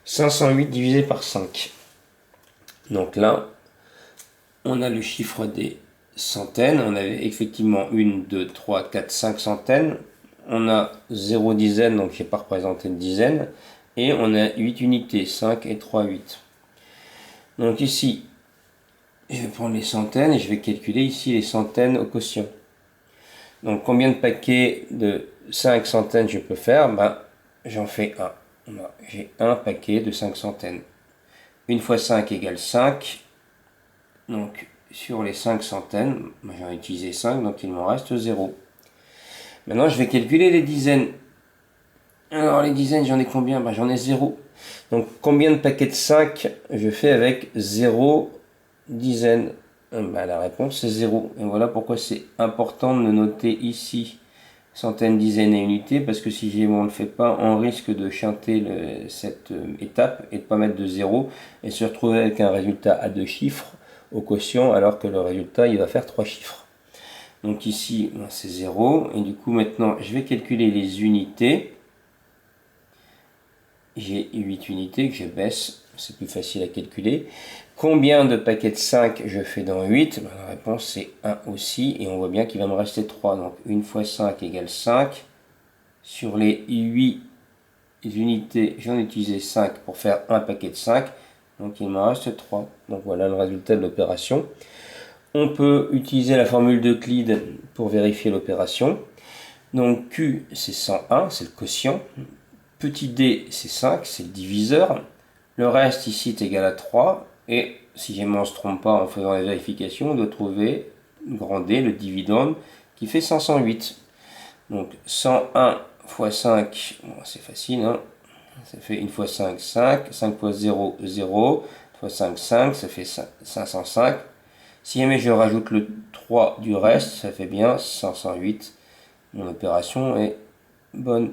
508 divisé par 5. Donc là, on a le chiffre des centaines. On avait effectivement 1, 2, 3, 4, 5 centaines. On a 0 dizaine, donc je n'ai pas représenté de dizaine. Et on a 8 unités, 5 et 3, 8. Donc ici, je vais prendre les centaines et je vais calculer ici les centaines au quotient. Donc combien de paquets de 5 centaines je peux faire? J'en fais un. J'ai un paquet de 5 centaines. 1 fois 5 égale 5. Donc sur les 5 centaines, j'en ai utilisé 5, donc il m'en reste 0. Maintenant je vais calculer les dizaines. Alors les dizaines, j'en ai combien? J'en ai 0. Donc combien de paquets de 5 je fais avec 0 dizaines? La réponse c'est 0. Et voilà pourquoi c'est important de le noter ici. Centaines, dizaines et unités, parce que si on ne le fait pas, on risque de chanter cette étape et de ne pas mettre de 0 et se retrouver avec un résultat à 2 chiffres au quotient, alors que le résultat il va faire 3 chiffres. Donc ici c'est 0, et du coup maintenant je vais calculer les unités. J'ai 8 unités que je baisse, c'est plus facile à calculer. Combien de paquets de 5 je fais dans 8? La réponse c'est 1 aussi, et on voit bien qu'il va me rester 3. Donc 1 fois 5 égale 5. Sur les 8 unités, j'en ai utilisé 5 pour faire un paquet de 5. Donc il me reste 3. Donc voilà le résultat de l'opération. On peut utiliser la formule d'Euclide pour vérifier l'opération. Donc Q c'est 101, c'est le quotient. Petit d c'est 5, c'est le diviseur. Le reste ici est égal à 3. Et si jamais on ne se trompe pas en faisant la vérification, on doit trouver grand D, le dividende, qui fait 508. Donc 101 fois 5, c'est facile, hein. Ça fait 1 fois 5, 5. 5 fois 0, 0. Fois 5, 5. Ça fait 505. Si jamais je rajoute le 3 du reste, ça fait bien 508. Mon opération est bonne.